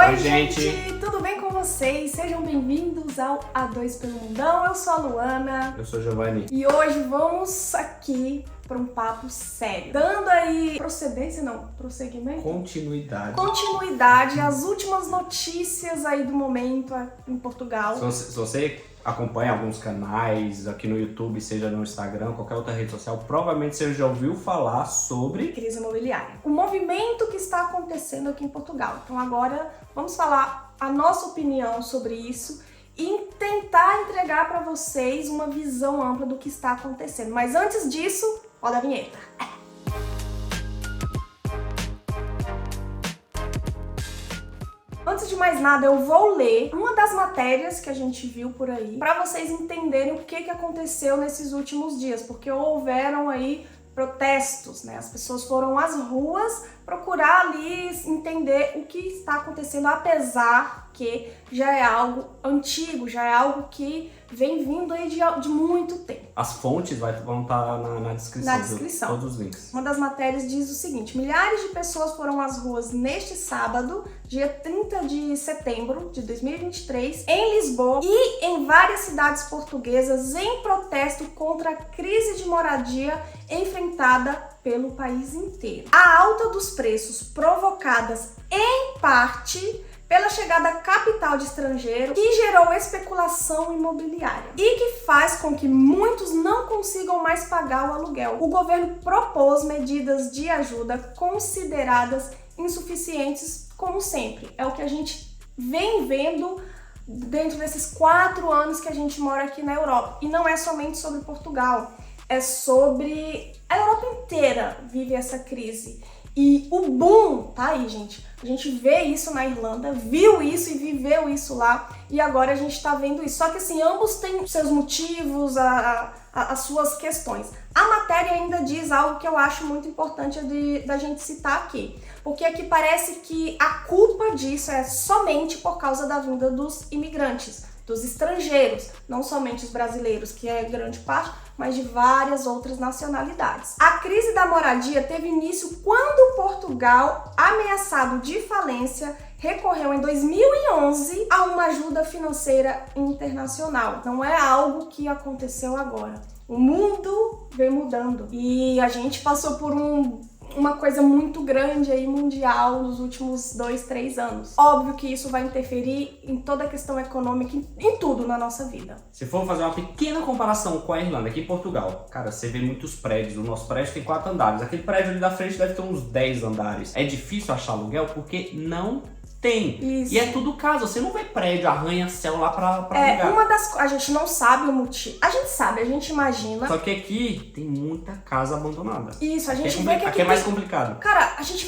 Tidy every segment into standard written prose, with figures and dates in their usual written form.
Oi, gente! Tudo bem com vocês? Sejam bem-vindos ao A2 pelo Mundão. Eu sou a Luana. Eu sou o Giovanni. E hoje vamos aqui para um papo sério. Dando aí prosseguimento? Continuidade às últimas notícias aí do momento em Portugal. Se você acompanha alguns canais aqui no YouTube, seja no Instagram, qualquer outra rede social, provavelmente você já ouviu falar sobre crise imobiliária. O movimento que está acontecendo aqui em Portugal. Então agora vamos falar a nossa opinião sobre isso e tentar entregar para vocês uma visão ampla do que está acontecendo. Mas antes disso, roda a vinheta. Antes de mais nada, eu vou ler uma das matérias que a gente viu por aí para vocês entenderem o que aconteceu nesses últimos dias, porque houveram aí protestos, né? As pessoas foram às ruas procurar ali entender o que está acontecendo, apesar que já é algo antigo, já é algo que vem vindo aí de muito tempo. As fontes vão estar na descrição. Todos os links. Uma das matérias diz o seguinte: milhares de pessoas foram às ruas neste sábado, dia 30 de setembro de 2023, em Lisboa e em várias cidades portuguesas em protesto contra a crise de moradia enfrentada pelo país inteiro. A alta dos preços provocadas em parte pela chegada à capital de estrangeiro, que gerou especulação imobiliária e que faz com que muitos não consigam mais pagar o aluguel. O governo propôs medidas de ajuda consideradas insuficientes, como sempre. É o que a gente vem vendo dentro desses 4 anos que a gente mora aqui na Europa. E não é somente sobre Portugal, é sobre a Europa inteira vive essa crise. E o boom tá aí, gente. A gente vê isso na Irlanda, viu isso e viveu isso lá, e agora a gente tá vendo isso. Só que assim, ambos têm seus motivos, as suas questões. A matéria ainda diz algo que eu acho muito importante da gente citar aqui, porque aqui parece que a culpa disso é somente por causa da vinda dos imigrantes, dos estrangeiros, não somente os brasileiros, que é grande parte, mas de várias outras nacionalidades. A crise da moradia teve início quando Portugal, ameaçado de falência, recorreu em 2011 a uma ajuda financeira internacional. Não é algo que aconteceu agora. O mundo vem mudando e a gente passou por uma coisa muito grande aí mundial nos últimos 2-3 anos. Óbvio que isso vai interferir em toda a questão econômica, em tudo na nossa vida. Se for fazer uma pequena comparação com a Irlanda, aqui em Portugal, cara, você vê muitos prédios. O nosso prédio tem 4 andares. Aquele prédio ali da frente deve ter uns 10 andares. É difícil achar aluguel porque não tem. Isso. E é tudo casa. Você não vê prédio, arranha-céu lá pra alugar. A gente não sabe o motivo. A gente sabe, a gente imagina. Só que aqui tem muita casa abandonada. Isso, a gente vê que aqui é mais complicado. Cara, a gente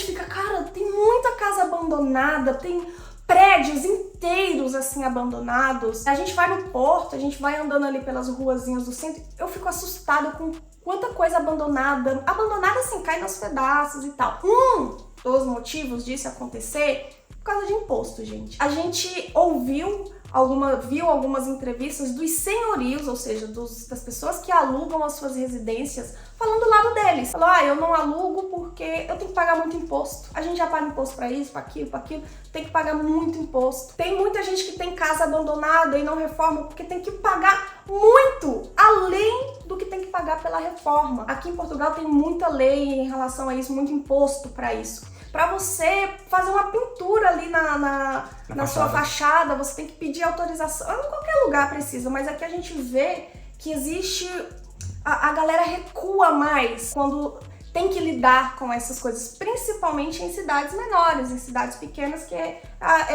fica, cara, tem muita casa abandonada, tem prédios inteiros assim abandonados. A gente vai no porto, a gente vai andando ali pelas ruazinhas do centro. Eu fico assustada com quanta coisa abandonada. Abandonada assim, cai nos pedaços e tal. Dos motivos disso acontecer por causa de imposto, gente. A gente viu algumas entrevistas dos senhorios, ou seja, das pessoas que alugam as suas residências, falando do lado deles. Falou, eu não alugo porque eu tenho que pagar muito imposto. A gente já paga imposto pra isso, pra aquilo, tem que pagar muito imposto. Tem muita gente que tem casa abandonada e não reforma porque tem que pagar muito, além do que tem que pagar pela reforma. Aqui em Portugal tem muita lei em relação a isso, muito imposto pra isso. Pra você fazer uma pintura ali na sua fachada, você tem que pedir autorização. Em qualquer lugar precisa, mas aqui a gente vê que existe... A galera recua mais quando tem que lidar com essas coisas, principalmente em cidades menores, em cidades pequenas, que é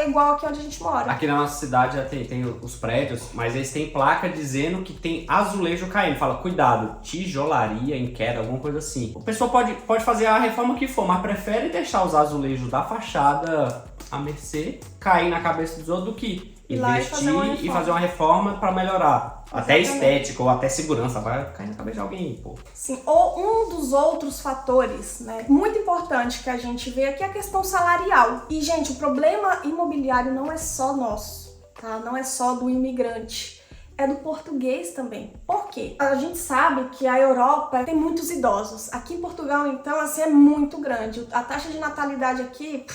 igual aqui onde a gente mora. Aqui na nossa cidade já tem os prédios, mas eles têm placa dizendo que tem azulejo caindo. Fala, cuidado, tijolaria em queda, alguma coisa assim. O pessoal pode fazer a reforma que for, mas prefere deixar os azulejos da fachada à mercê, cair na cabeça dos outros do que investir e fazer uma reforma para melhorar. Até estética ou até segurança, vai cair na cabeça de alguém, pô. Sim, ou um dos outros fatores, né, muito importante que a gente vê aqui é a questão salarial. E, gente, o problema imobiliário não é só nosso, tá? Não é só do imigrante. É do português também. Por quê? A gente sabe que a Europa tem muitos idosos. Aqui em Portugal, então, assim, é muito grande. A taxa de natalidade aqui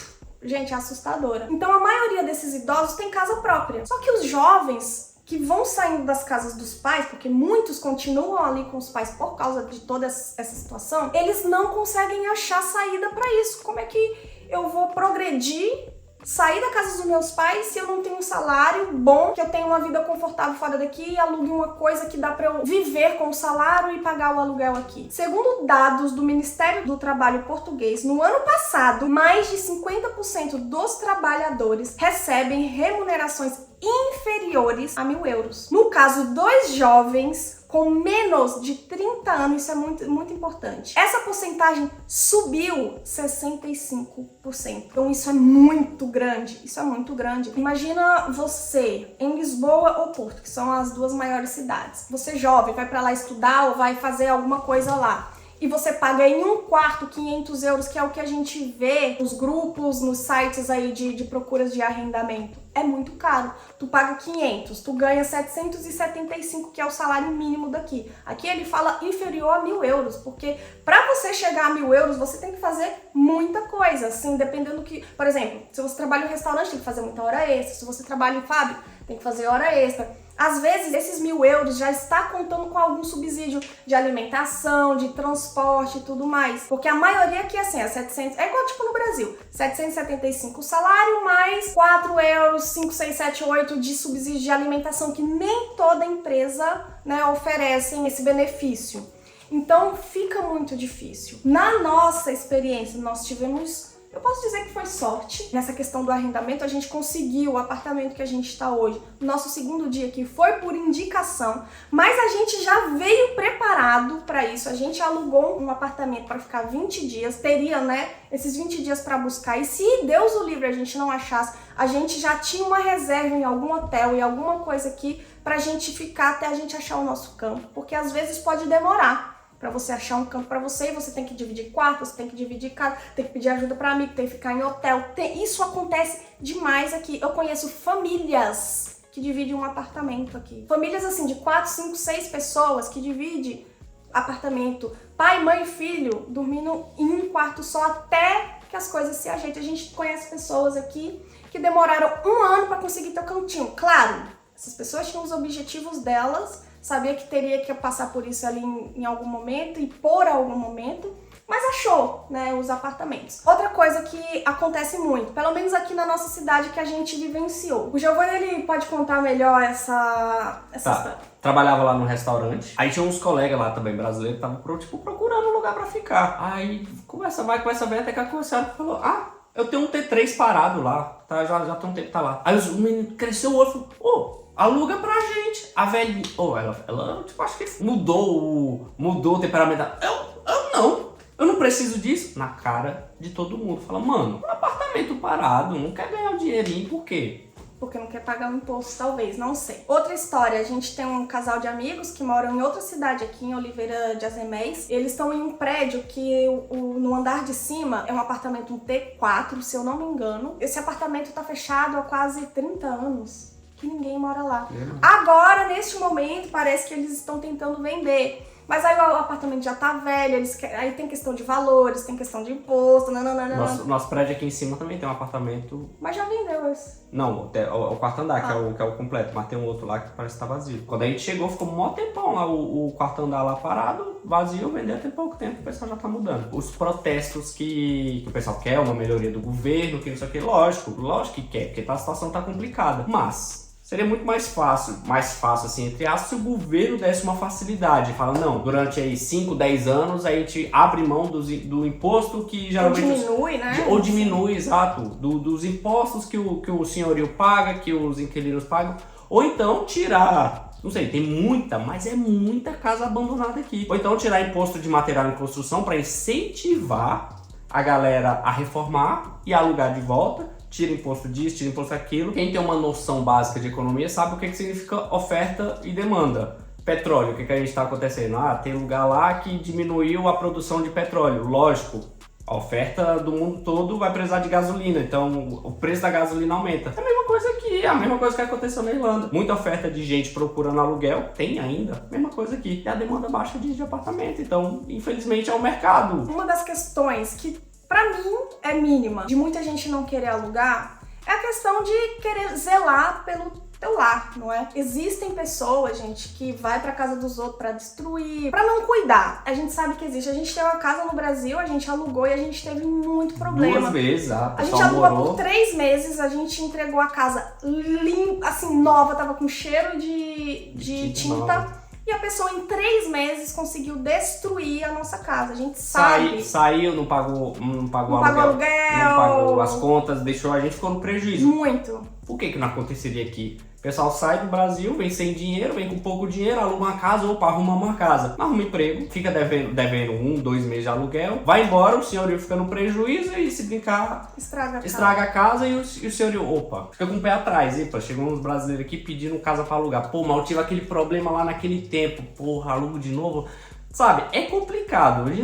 gente, é assustadora. Então a maioria desses idosos tem casa própria. Só que os jovens que vão saindo das casas dos pais, porque muitos continuam ali com os pais por causa de toda essa situação, eles não conseguem achar saída para isso. Como é que eu vou progredir, sair da casa dos meus pais se eu não tenho um salário bom, que eu tenho uma vida confortável fora daqui e alugue uma coisa que dá para eu viver com o salário e pagar o aluguel aqui? Segundo dados do Ministério do Trabalho português, no ano passado, mais de 50% dos trabalhadores recebem remunerações inferiores a 1.000 euros. No caso dos jovens com menos de 30 anos, isso é muito importante. Essa porcentagem subiu 65%. Então isso é muito grande, isso é muito grande. Imagina você em Lisboa ou Porto, que são as duas maiores cidades. Você jovem, vai para lá estudar ou vai fazer alguma coisa lá. E você paga em um quarto 500 euros, que é o que a gente vê nos grupos, nos sites aí de procuras de arrendamento. É muito caro. Tu paga 500, tu ganha 775, que é o salário mínimo daqui. Aqui ele fala inferior a 1.000 euros, porque para você chegar a 1.000 euros, você tem que fazer muita coisa, assim, dependendo que... Por exemplo, se você trabalha em restaurante, tem que fazer muita hora extra. Se você trabalha em fábrica, tem que fazer hora extra. Às vezes, esses 1.000 euros já está contando com algum subsídio de alimentação, de transporte e tudo mais. Porque a maioria aqui, assim, é 700... É igual, tipo, no Brasil. 775 o salário, mais 4 euros, 5, 6, 7, 8 de subsídio de alimentação, que nem toda empresa, né, oferece esse benefício. Então, fica muito difícil. Na nossa experiência, nós tivemos... Eu posso dizer que foi sorte. Nessa questão do arrendamento, a gente conseguiu o apartamento que a gente está hoje. Nosso segundo dia aqui foi por indicação, mas a gente já veio preparado para isso. A gente alugou um apartamento para ficar 20 dias, teria, né, esses 20 dias para buscar. E se Deus o livre a gente não achasse, a gente já tinha uma reserva em algum hotel e alguma coisa aqui pra gente ficar até a gente achar o nosso campo, porque às vezes pode demorar para você achar um campo para você, e você tem que dividir quarto, você tem que dividir casa, tem que pedir ajuda para amigo, tem que ficar em hotel. Isso acontece demais aqui. Eu conheço famílias que dividem um apartamento aqui. Famílias assim de 4, 5, 6 pessoas que dividem apartamento. Pai, mãe e filho dormindo em um quarto só até que as coisas se ajeitem. A gente conhece pessoas aqui que demoraram 1 ano para conseguir ter o cantinho. Claro, essas pessoas tinham os objetivos delas, sabia que teria que passar por isso ali em algum momento e por algum momento, mas achou, né, os apartamentos. Outra coisa que acontece muito, pelo menos aqui na nossa cidade que a gente vivenciou. O Giovanni, ele pode contar melhor essa história. Trabalhava lá no restaurante, aí tinha uns colegas lá também brasileiros que estavam procurando um lugar pra ficar. Aí conversa vai, conversa vem, até que a conversaram e falou, eu tenho um T3 parado lá, tá, já tem um tempo que tá lá. Aí o menino cresceu o olho e falou, aluga pra gente. A velhinha, ela tipo, acho que mudou o temperamento dela. Eu não preciso disso. Na cara de todo mundo. Fala, mano, um apartamento parado, não quer ganhar um dinheirinho, por quê? Porque não quer pagar um imposto, talvez, não sei. Outra história, a gente tem um casal de amigos que moram em outra cidade aqui, em Oliveira de Azeméis. Eles estão em um prédio que no andar de cima é um apartamento, um T4, se eu não me engano. Esse apartamento tá fechado há quase 30 anos. Que ninguém mora lá. Agora, neste momento, parece que eles estão tentando vender. Mas aí o apartamento já tá velho, aí tem questão de valores, tem questão de imposto, Nosso prédio aqui em cima também tem um apartamento... Mas já vendeu esse? Não, o quarto andar, que é o completo, mas tem um outro lá que parece que tá vazio. Quando a gente chegou, ficou um maior tempão lá, o quarto andar lá parado, vazio, vendeu tem pouco tempo, o pessoal já tá mudando. Os protestos que o pessoal quer, uma melhoria do governo, que não sei o que, lógico que quer, porque a situação tá complicada. Mas... seria muito mais fácil assim, entre aspas, se o governo desse uma facilidade. Fala, não, durante aí 5, 10 anos a gente abre mão do imposto que geralmente... Ou diminui, né? Ou diminui, exato, dos impostos que o senhorio paga, que os inquilinos pagam. Ou então tirar, não sei, tem muita, mas é muita casa abandonada aqui. Ou então tirar imposto de material em construção para incentivar a galera a reformar e alugar de volta. Tira imposto disso, tira imposto daquilo. Quem tem uma noção básica de economia sabe o que significa oferta e demanda. Petróleo, o que a gente está acontecendo? Tem lugar lá que diminuiu a produção de petróleo. Lógico, a oferta do mundo todo vai precisar de gasolina, então o preço da gasolina aumenta. É a mesma coisa aqui, a mesma coisa que aconteceu na Irlanda. Muita oferta de gente procurando aluguel, tem ainda, mesma coisa aqui. E a demanda baixa de apartamento, então infelizmente é o mercado. Uma das questões que pra mim é mínima, de muita gente não querer alugar, é a questão de querer zelar pelo teu lar, não é? Existem pessoas, gente, que vai pra casa dos outros pra destruir, pra não cuidar. A gente sabe que existe. A gente tem uma casa no Brasil, a gente alugou e a gente teve muito problema. 2 vezes, a gente alugou por 3 meses, a gente entregou a casa limpa, assim, nova, tava com cheiro de tinta. E a pessoa em 3 meses conseguiu destruir a nossa casa. A gente sabe. Saiu, não pagou aluguel. Não pagou as contas, deixou a gente ficou no prejuízo. Muito. Por que não aconteceria aqui? O pessoal sai do Brasil, vem sem dinheiro, vem com pouco dinheiro, aluga uma casa, opa, arruma uma casa. Arruma um emprego, fica devendo 1, 2 meses de aluguel, vai embora, o senhorio fica no prejuízo e se brincar, estraga a casa e o senhorio, opa, fica com o pé atrás. Epa, chegou uns brasileiros aqui pedindo casa pra alugar. Pô, mas eu tive aquele problema lá naquele tempo, porra, alugo de novo. Sabe, é complicado, a gente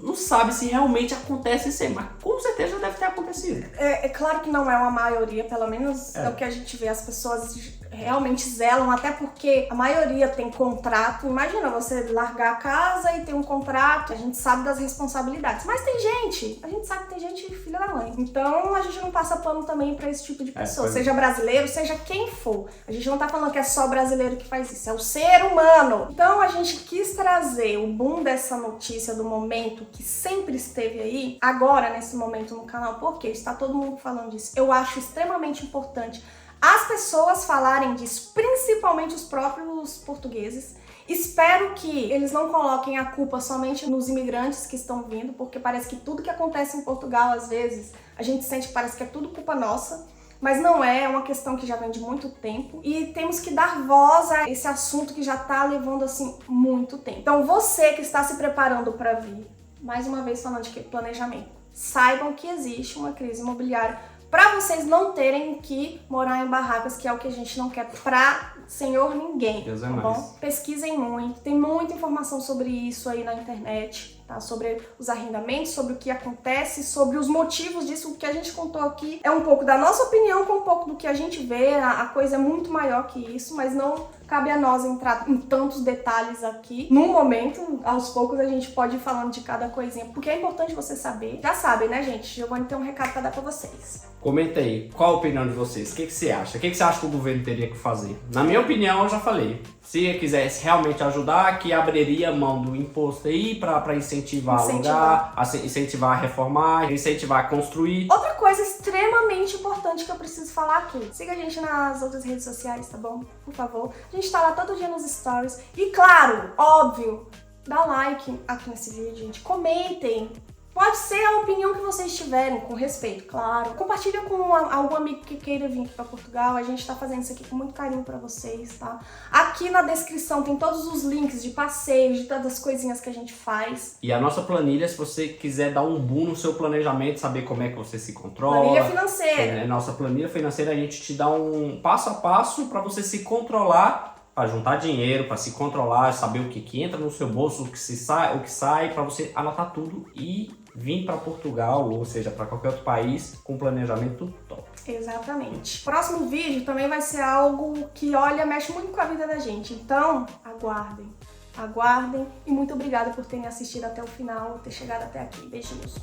não sabe se realmente acontece isso aí, mas com certeza já deve ter acontecido. É claro que não é uma maioria, pelo menos é o que a gente vê, as pessoas realmente zelam, até porque a maioria tem contrato. Imagina você largar a casa e ter um contrato, a gente sabe das responsabilidades, mas tem gente, a gente sabe que tem gente filha da mãe, então a gente não passa pano também pra esse tipo de pessoa, seja brasileiro, seja quem for. A gente não tá falando que é só brasileiro que faz isso, é o ser humano. Então a gente quis trazer o boom dessa notícia do momento que sempre esteve aí, agora nesse momento no canal, porque está todo mundo falando disso. Eu acho extremamente importante as pessoas falarem disso, principalmente os próprios portugueses. Espero que eles não coloquem a culpa somente nos imigrantes que estão vindo, porque parece que tudo que acontece em Portugal, às vezes, a gente sente que parece que é tudo culpa nossa. Mas não é uma questão que já vem de muito tempo e temos que dar voz a esse assunto que já tá levando, assim, muito tempo. Então você que está se preparando para vir, mais uma vez falando de planejamento, saibam que existe uma crise imobiliária para vocês não terem que morar em barracas, que é o que a gente não quer pra senhor ninguém, tá bom? Pesquisem muito, tem muita informação sobre isso aí na internet, tá? Sobre os arrendamentos, sobre o que acontece, sobre os motivos disso. O que a gente contou aqui é um pouco da nossa opinião com um pouco do que a gente vê, a coisa é muito maior que isso, mas não cabe a nós entrar em tantos detalhes aqui. No momento, aos poucos, a gente pode ir falando de cada coisinha, porque é importante você saber. Já sabem, né, gente? Giovanni tem um recado pra dar pra vocês. Comenta aí, qual a opinião de vocês? O que você acha? O que você acha que o governo teria que fazer? Na minha opinião, eu já falei. Se quisesse realmente ajudar, que abriria mão do imposto aí pra incentivar a alugar, incentivar a reformar, incentivar a construir. Outra coisa extremamente importante que eu preciso falar aqui. Siga a gente nas outras redes sociais, tá bom? Por favor. A gente tá lá todo dia nos stories. E claro, óbvio, dá like aqui nesse vídeo, gente. Comentem. Pode ser a opinião que vocês tiverem, com respeito, claro. Compartilha com algum amigo que queira vir aqui pra Portugal. A gente tá fazendo isso aqui com muito carinho pra vocês, tá? Aqui na descrição tem todos os links de passeios, de todas as coisinhas que a gente faz. E a nossa planilha, se você quiser dar um boom no seu planejamento, saber como é que você se controla. Planilha financeira. Nossa planilha financeira, a gente te dá um passo a passo pra você se controlar, para juntar dinheiro, para se controlar, saber o que entra no seu bolso, o que sai, para você anotar tudo e vir para Portugal, ou seja, para qualquer outro país com planejamento top. Exatamente. Próximo vídeo também vai ser algo que, olha, mexe muito com a vida da gente. Então, aguardem. Aguardem e muito obrigada por terem assistido até o final, ter chegado até aqui. Beijinhos.